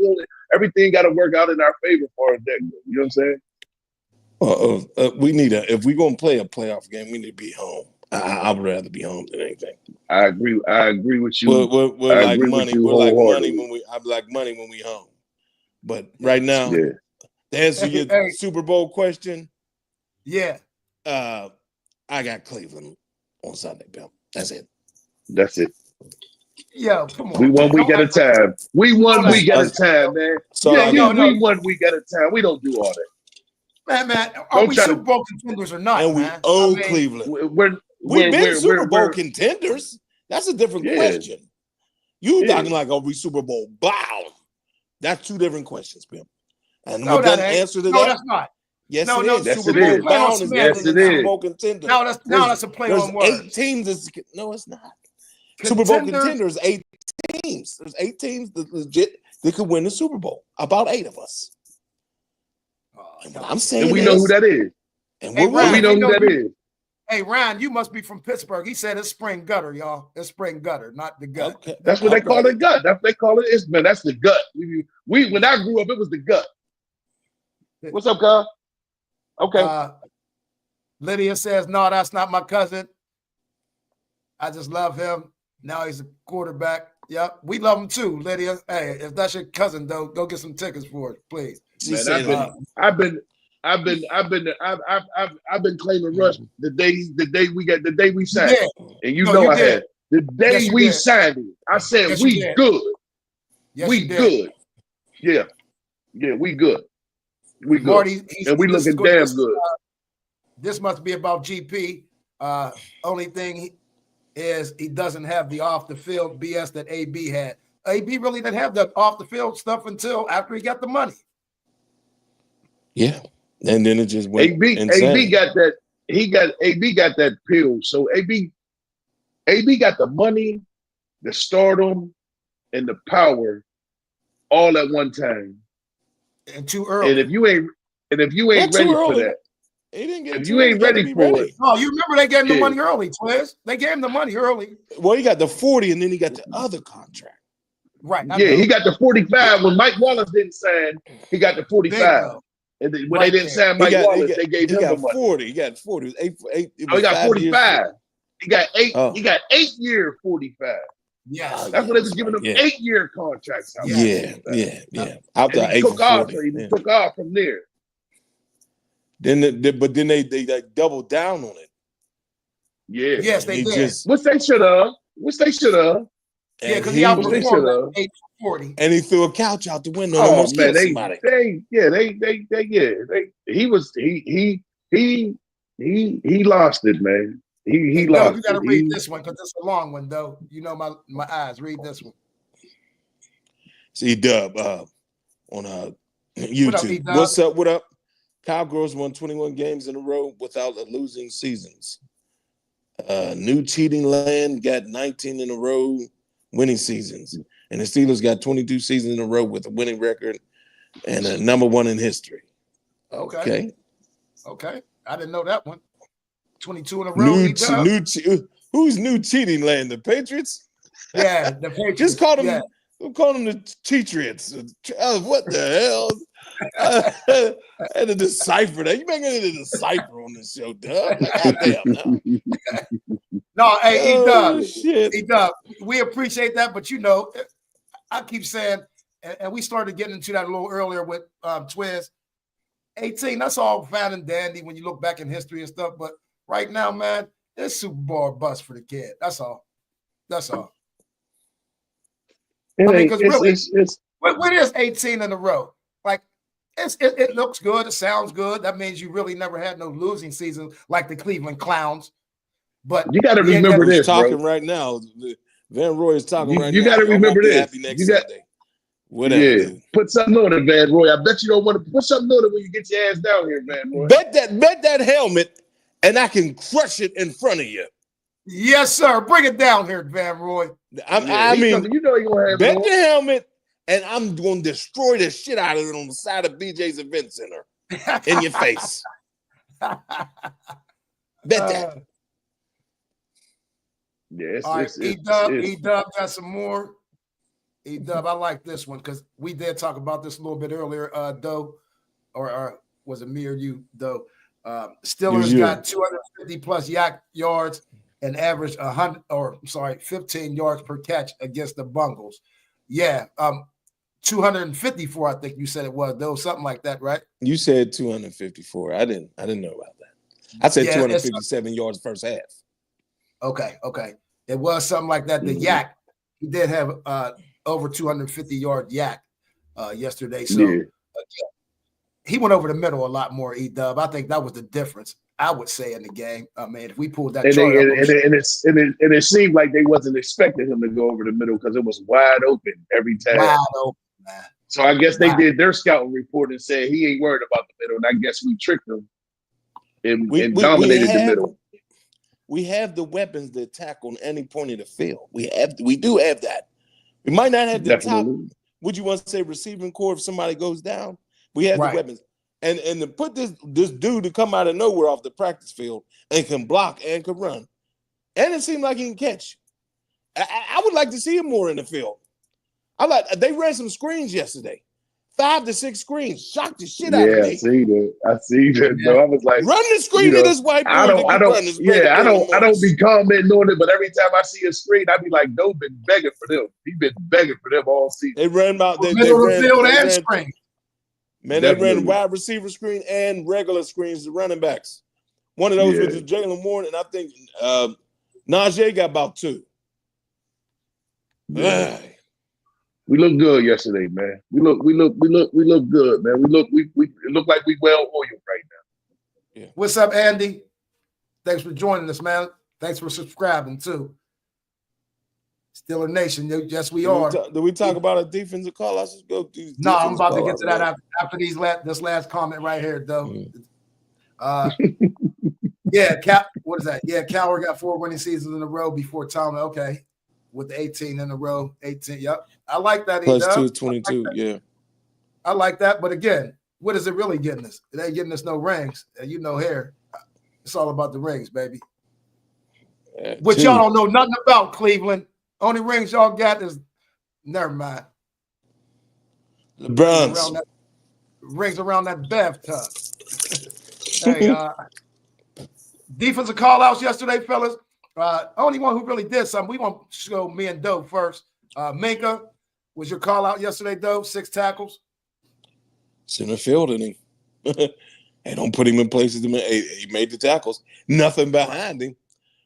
Everything got to work out in our favor for us. You know what I'm saying? We need if we're gonna play a playoff game, we need to be home. I would rather be home than anything. I agree with you. We're like money. We're like money when we. I'm like money when we home. But right now, to answer your Super Bowl question, I got Cleveland on Sunday, Bill. That's it. Yo, come on. We 1 week at a time. We 1 week at a time, man. We 1 week at a time. We don't do all that. Man, are we Super Bowl contenders or not? And we own Cleveland. We've been Super Bowl contenders. That's a different question. You talking like, are we Super Bowl bound? That's two different questions, Bill. And what that answer to that? No, that's not. Yes, no, it is. Super Bowl bound is yes, it is. Super Bowl contender. Now that's a play on words. 8 teams. No, it's not. Super Bowl contenders, 8 teams. There's 8 teams that legit they could win the Super Bowl. About 8 of us. And what I'm saying, and we know who that is. And we know who that is. Hey, Ryan, you must be from Pittsburgh. He said it's spring gutter, y'all. It's spring gutter, not the gut. Okay. That's what they call it, gut. That's what they call it. That's the gut. We when I grew up, it was the gut. What's up, Kyle? Okay. Lydia says, no, that's not my cousin. I just love him. Now he's a quarterback. Yep, we love him too, Lydia. Hey, if that's your cousin, though, go get some tickets for it, please. Man, I've been claiming Rush the day we signed it. And I had the day we signed it. I said we good. Yes, we good. Yeah, we good. We good. Marty, and we looking damn good. This must be about GP. Only thing is he doesn't have the off the field BS that AB had. AB really didn't have the off the field stuff until after he got the money. Yeah. And then it just went AB got that. AB got that pill. So AB got the money, the stardom, and the power all at one time. And too early. And if you ain't ready for that, if you ain't ready for it. Oh, you remember they gave him the money early, Twizz. They gave him the money early. Well, he got the 40 and then he got the other contract. Right. He got the 45. When Mike Wallace didn't sign, he got the 45. And then when they didn't sign Mike Wallace, they gave him the money. 40. He got 40. He got 45. He got 8. He got 8-year 45. Yeah, that's what they was giving him 8-year contracts. Yeah. After he took off from there. Then they doubled down on it. Yeah. Yes, they did. Which they should have. Yeah, because he outperformed 8-40. And he threw a couch out the window. Oh man, he lost it, man. He lost. You got to read this one because it's a long one, though. You know my eyes. Read this one. See Dub on YouTube. What's up? What up? Cowgirls won 21 games in a row without losing seasons. New cheating land got 19 in a row winning seasons, and the Steelers got 22 seasons in a row with a winning record and a #1 in history. Okay. I didn't know that one. 22 in a row. Who's new cheating land? The Patriots? Yeah, the Patriots. Just call them. Yeah. Call them the Cheatriots. What the hell? I had to decipher that. You ain't gonna decipher on this show, Doug. Goddamn, no, hey, he does. We appreciate that, but I keep saying, and we started getting into that a little earlier with Twizz. 18, that's all fine and dandy when you look back in history and stuff, but right now, man, it's Super Bowl bust for the kid. That's all. What is 18 in a row? Like, it looks good. It sounds good. That means you really never had no losing season like the Cleveland Clowns. But you got to remember this, talking bro. right now. Van Roy is talking right now. You got to remember this. Whatever. Yeah, Dude. put something on it, Van Roy. I bet you don't want to put something on it when you get your ass down here, Van Roy. Bet that helmet, and I can crush it in front of you. Yes, sir. Bring it down here, Van Roy. I mean, you know you gonna have bet it the helmet, and I'm going to destroy the shit out of it on the side of BJ's Event Center in your face. Bet that. Yes. All right, E-Dub got some more. E-Dub, I like this one because we did talk about this a little bit earlier, Doe, or was it me or you, Doe? Steelers got 250 plus yak yards and average 15 yards per catch against the Bungles. Yeah, 254, I think you said it was, Doe, something like that, right? You said 254. I didn't know about that. I said 257 yards first half. Okay. It was something like that. The yak, he did have over 250 yard yak yesterday. So he went over the middle a lot more, E-Dub. I think that was the difference, I would say, in the game. I mean, if we pulled that chart up. And it seemed like they wasn't expecting him to go over the middle because it was wide open every time. Wide open, man. So I guess they did their scouting report and said he ain't worried about the middle. And I guess we tricked him and dominated the middle. We have the weapons to attack on any point of the field. We do have that. We might not have the top, would you want to say, receiving core if somebody goes down? We have the weapons. And to put this dude to come out of nowhere off the practice field and can block and can run. And it seemed like he can catch. I would like to see him more in the field. They ran some screens yesterday. 5 to 6 screens. Shocked the shit out of me. I see that. Yeah. So I was like, run the screen to this white boy. I don't be commenting on it, but every time I see a screen, I be like, Doe been begging for them. He been begging for them all season. They ran about middle of the field and screen. Man, they ran wide receiver screen and regular screens to running backs. One of those was Jalen Warren, and I think Najee got about 2. Yeah. We look good yesterday, man. We look good, man. It look like we well oiled right now. Yeah. What's up, Andy? Thanks for joining us, man. Thanks for subscribing too. Steeler Nation, yes, we are. Do we talk about a defensive call? Let's just go through. No, I'm about to get to that after this last comment right here, though. What is that? Yeah, Cowher got 4 winning seasons in a row before Tomlin. Okay. With the 18 in a row, 18. Yep. I like that. Plus 2, 22. I like that. But again, what is it really getting us? It ain't getting us no rings. And here. It's all about the rings, baby. Which y'all don't know nothing about, Cleveland. Only rings y'all got is never mind. LeBron's. Rings around that bathtub. Hey, defensive call outs yesterday, fellas. Only one who really did something. We want to show me and Doe first. Minka, was your call out yesterday, Doe? 6 tackles. Center field, and they don't put him in places. He made the tackles. Nothing behind him.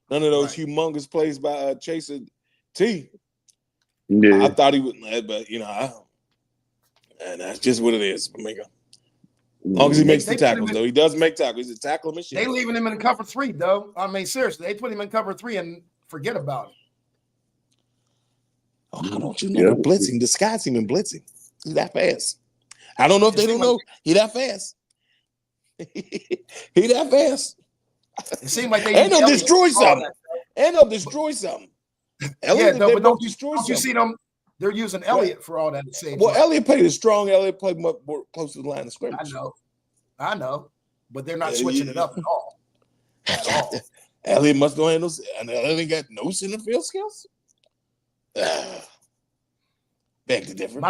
None of those humongous plays by Chaser T. Yeah. I thought he would, but and that's just what it is, Minka. As long as he makes the tackles, though. He does make tackles. He's a tackle machine. They leaving him in cover 3, though. I mean, seriously, they put him in cover 3 and forget about him. Oh, how don't you know blitzing? The Scott's even blitzing. He's that fast. I don't know if they don't know. He that fast. He that fast. It seemed like they and they'll destroy something. And they'll destroy something. Elliott, but don't you see them? They're using Elliott for all that. Elliott played strong. Elliott played much more close to the line of scrimmage. I know. But they're not switching it up at all. Elliott must not handle, and Elliott got no center field skills. Beg the difference.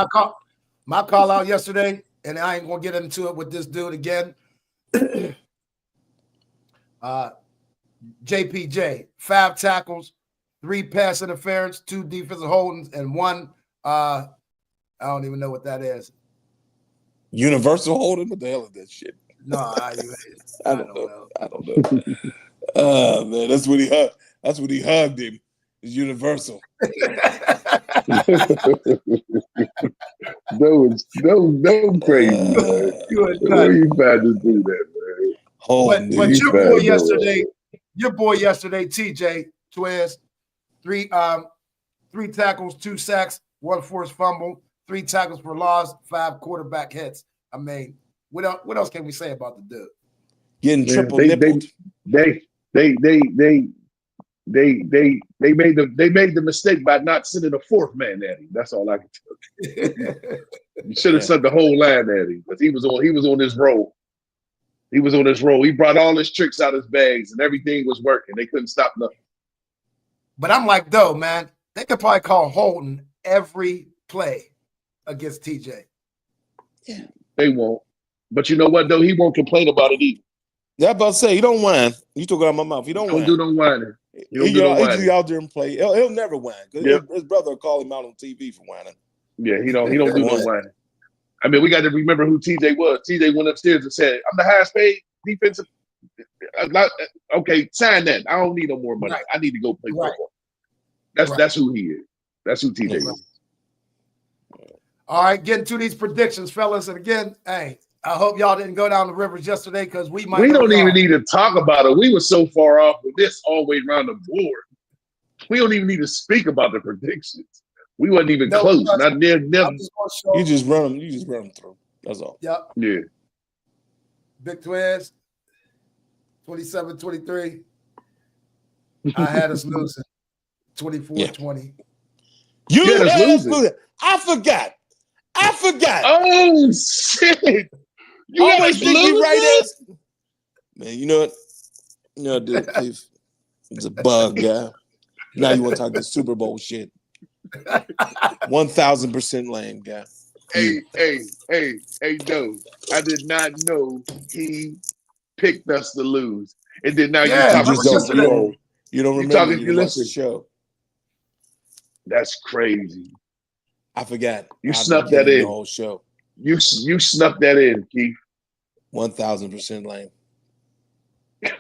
My call out yesterday, and I ain't gonna get into it with this dude again. JPJ, 5 tackles, 3 pass interference, 2 defensive holdings, and 1 I don't even know what that is. Universal holding? What the hell is that shit? No, I don't know. I don't know. Man, that's what he hugged. That's what he hugged him. It's universal. No crazy, man. Where you about to do that, man? But your boy yesterday, TJ Twizz, 3 tackles, 2 sacks, 1 forced fumble, 3 tackles for loss, 5 quarterback hits. I mean, what else can we say about the dude? Getting triple nippled. They made the mistake by not sending a 4th man at him. That's all I can tell you. You should have sent the whole line at him, because he was on his roll. He was on his roll. He brought all his tricks out his bags and everything was working. They couldn't stop nothing. But I'm like, though, man, they could probably call Holton every play against TJ. Yeah. They won't. But you know what, though? He won't complain about it either. Yeah, I'm about to say, he don't whine. You took it out of my mouth. He don't whine. Do no whining. He just out there and play. He'll never whine. His brother will call him out on TV for whining. Yeah, he don't do no whining. I mean, we got to remember who TJ was. TJ went upstairs and said, "I'm the highest paid defensive." Okay, sign that. I don't need no more money. Right. I need to go play football. That's who he is. That's who TJ is. All right, getting to these predictions, fellas. And again, hey, I hope y'all didn't go down the rivers yesterday, because we don't even need to talk about it. We were so far off with this all the way around the board. We don't even need to speak about the predictions. We wasn't even close. Not near. You just run them through. That's all. Yep. Yeah. Big Twizz, 27-23. I had us losing 24-20. You had us losing. I forgot. Oh shit! You always think you right ass. Man, you know what, dude? It's a bug, guy. Now you want to talk the Super Bowl shit? 1,000% lame, guy. Hey, no, I did not know he picked us to lose. And then now you're talking Super Bowl. You don't remember. You listen. The show. That's crazy. I forgot. You snuck that in. The whole show. You snuck that in, Keith. 1,000% lame.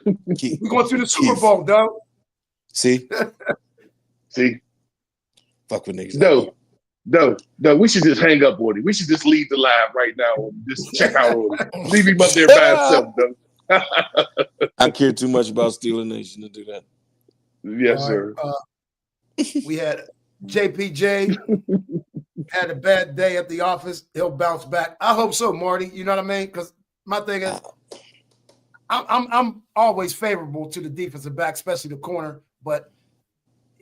We're going through the Super Bowl, though. See? Fuck with niggas. No. We should just hang up on him. We should just leave the live right now and just check out on him. Leave him up there by himself, though. I care too much about Steeler Nation to do that. Yes, sir. We had JPJ had a bad day at the office. He'll bounce back. I hope so, Marty. You know what I mean? Because my thing is, I'm always favorable to the defensive back, especially the corner, but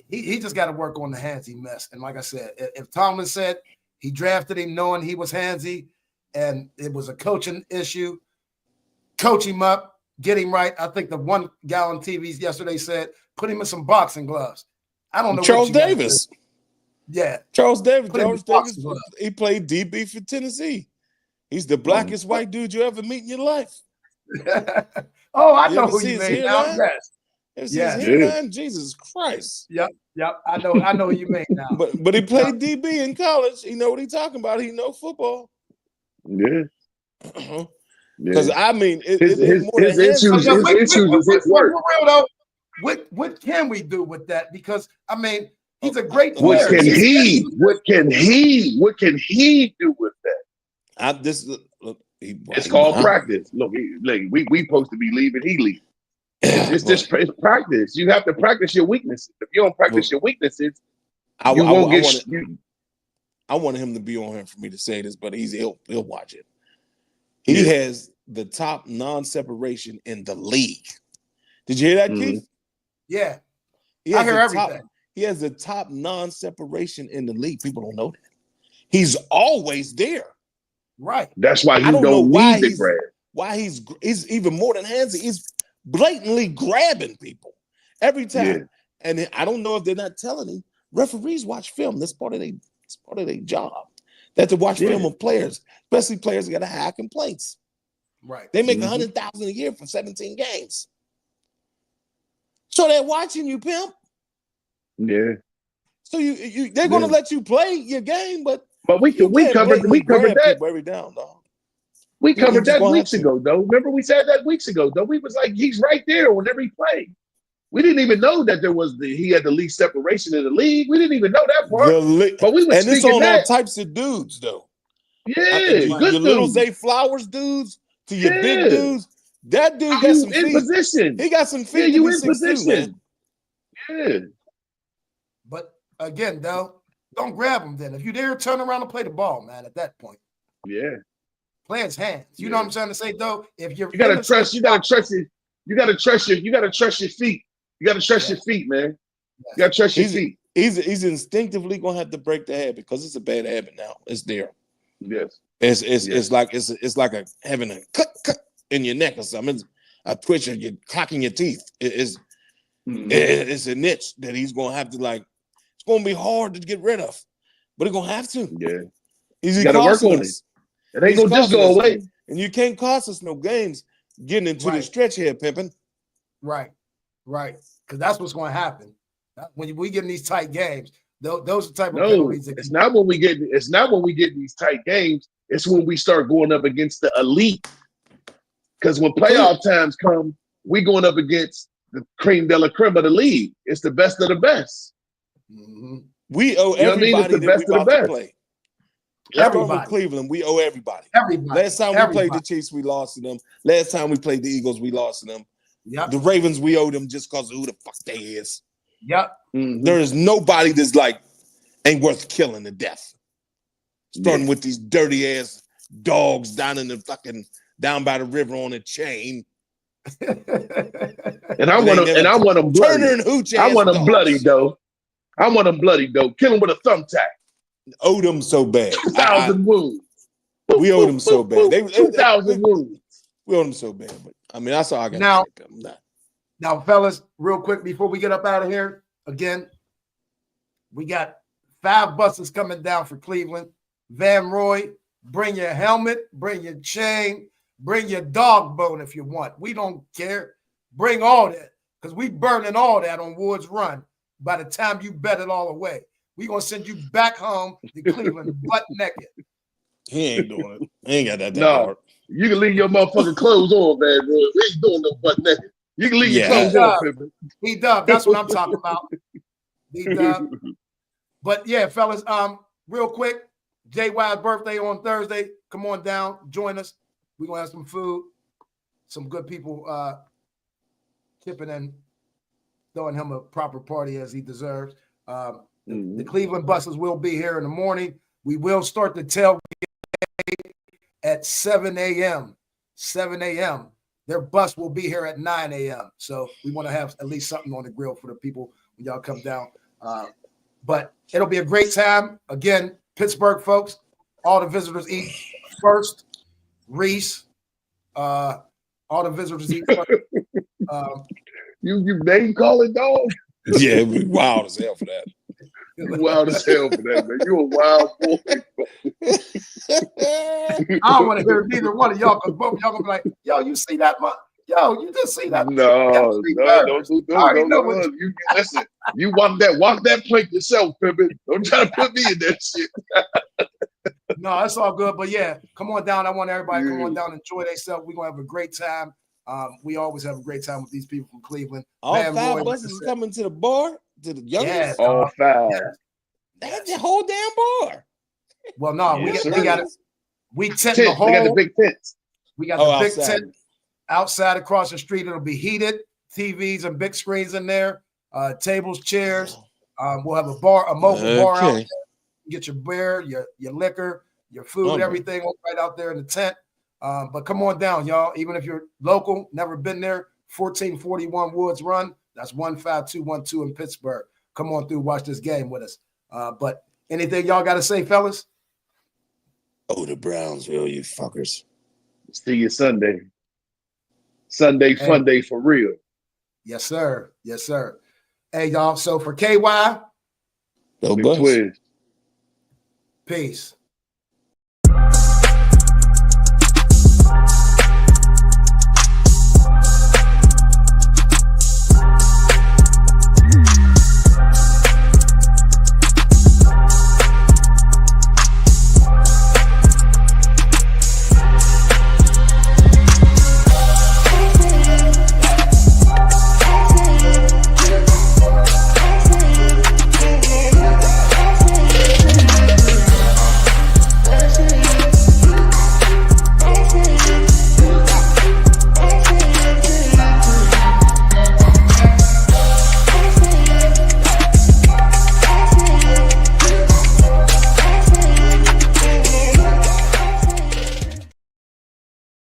he just got to work on the hands he missed. And like I said, if Tomlin said he drafted him knowing he was handsy and it was a coaching issue, coach him up, get him right. I think the one guy on TV yesterday said, put him in some boxing gloves. I don't know. Charles Davis. Yeah. Charles Davis. He played DB for Tennessee. He's the blackest white dude you ever meet in your life. Oh, I know who you mean now. Yes. Jesus Christ. Yep. I know who you mean now. But he played DB in college. He know what he's talking about. He know football. Yeah. Because I mean, his issues is his work. What can we do with that? Because I mean, he's a great player. What can he do with that? It's called practice. Look, we supposed to be leaving. He leaves. It's practice. You have to practice your weaknesses. If you don't practice your weaknesses, I wanted him to be on here for me to say this, but he'll watch it. He has the top non-separation in the league. Did you hear that, Keith? Yeah. I hear everything. He has the top non-separation in the league. People don't know that. He's always there. Right. That's why he don't need the grab. Why he's even more than handsy. He's blatantly grabbing people every time. Yeah. And I don't know if they're not telling him. Referees watch film. That's part of their job. They have to watch film of players, especially players that got high complaints. Right. They make $100,000 a year for 17 games. So they're watching you, pimp. Yeah. So they're going to let you play your game, but we covered that every down, dog. We covered that weeks ago, though. Remember we said that weeks ago, though. We was like, he's right there whenever he played. We didn't even know that he had the least separation in the league. We didn't even know that part. But we were and it's on all types of dudes, though. Yeah, your little Zay Flowers dudes to your big dudes. That dude got some feet. Position. He got some feet. Yeah, you in position. Yeah. But again, though, don't grab him then. If you're there, turn around and play the ball, man, at that point. Yeah. Play his hands. You know what I'm trying to say, though? If you gotta trust your feet. You gotta trust your feet, man. You gotta trust your feet. He's instinctively gonna have to break the habit because it's a bad habit now. It's there. Yes. It's like having a cut in your neck or something. It's a twitch and you're clocking your teeth. It's a niche that he's gonna have to it's gonna be hard to get rid of, but he's gonna have to. Yeah. He's gotta work on it. It ain't gonna just go away. And you can't cost us no games getting into the stretch here, pimping. Right. Because that's what's going to happen when we get in these tight games. Those are the type of penalties. It's not when we get these tight games. It's when we start going up against the elite. Because when playoff times come, we going up against the cream de la creme of the league. It's the best of the best. Mm-hmm. We owe everybody that we about to play. Everybody. Cleveland, we owe everybody. Everybody. Last time we played the Chiefs, we lost to them. Last time we played the Eagles, we lost to them. Yep. The Ravens, we owe them just because of who the fuck they is. Yep. Mm-hmm. There is nobody that's ain't worth killing to death. Starting with these dirty ass dogs down by the river on a chain. And I want them bloody. Turner and Hooch. I want them bloody though. Kill them with a thumbtack. Owed them so bad. 2,000 wounds. We owed them so bad. 2,000 wounds. We owed them so bad. But I mean, that's all I got now, to say. Now, fellas, real quick before we get up out of here, again, we got 5 buses coming down for Cleveland. Van Roy, bring your helmet, bring your chain, bring your dog bone if you want. We don't care. Bring all that because we burning all that on Woods Run by the time you bet it all away. We're going to send you back home to Cleveland butt naked. He ain't doing it. He ain't got that No, hard. you can leave your motherfucking clothes on, man. Bro. We ain't doing no butt naked. You can leave your clothes on, Pippin. D-Dub, that's what I'm talking about. D-Dub. But yeah, fellas, real quick, JY's birthday on Thursday. Come on down, join us. We're going to have some food, some good people tipping and throwing him a proper party as he deserves. The Cleveland buses will be here in the morning. We will start the tailgate at 7 a.m. 7 a.m. Their bus will be here at 9 a.m. So we want to have at least something on the grill for the people when y'all come down. But it'll be a great time. Again, Pittsburgh folks, all the visitors eat first. Reese, all the visitors eat first. You name calling, dog? Yeah, we wild as hell for that. You wild as hell for that, man. You a wild boy. I don't want to hear neither one of y'all because both of y'all gonna be like, yo, you see that? Yo, you just see that? No, don't do. Listen, you walk that plank yourself, Pippin. Don't try to put me in that shit. No, that's all good. But yeah, come on down. I want everybody to come on down and enjoy themselves. We're gonna have a great time. We always have a great time with these people from Cleveland. All 5 buses coming to the bar, to the youngest. Yes, all 5. That's the whole damn bar. Well, no, we got it. We tent the whole. They got the big tents. We got the big tent outside across the street. It'll be heated. TVs and big screens in there. Tables, chairs. We'll have a mobile bar out there. Get your beer, your liquor, your food, everything right out there in the tent. But come on down, y'all. Even if you're local, never been there, 1441 Woods Run. That's 15212 in Pittsburgh. Come on through, watch this game with us. But anything y'all got to say, fellas? Oh, the Brownsville, you fuckers. See you Sunday. Sunday fun day for real. Yes, sir. Yes, sir. Hey, y'all. So for KY, Doe Bus. Twizz. Peace.